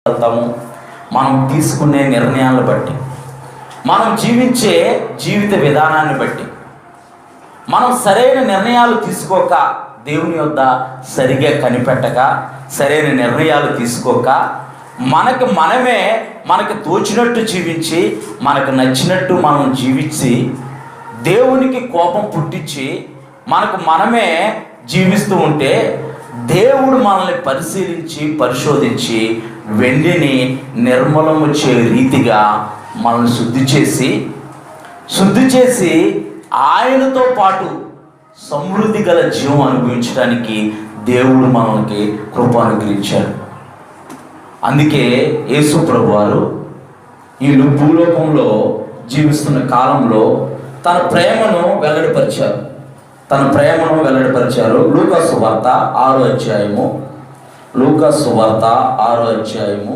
వెళ్తాము, మనం తీసుకునే నిర్ణయాలను బట్టి, మనం జీవించే జీవిత విధానాన్ని బట్టి, మనం సరైన నిర్ణయాలు తీసుకోక, దేవుని యొద్ద సరిగా కనిపెట్టక, సరైన నిర్ణయాలు తీసుకోక, మనకు తోచినట్టు జీవించి, మనకు నచ్చినట్టు మనం జీవించి, దేవునికి కోపం పుట్టించి మనమే జీవిస్తూ ఉంటే, దేవుడు మనల్ని పరిశీలించి పరిశోధించి వెండిని నిర్మలము చే రీతిగా మనల్ని శుద్ధి చేసి ఆయనతో పాటు సమృద్ధి గల జీవం అనుభవించడానికి దేవుడు మనకి కృప అనుగ్రహించాడు. అందుకే యేసు ప్రభువారు ఈ భూలోకంలో జీవిస్తున్న కాలంలో తన ప్రేమను వెల్లడిపరిచారు. లూకా సువార్త 6వ అధ్యాయము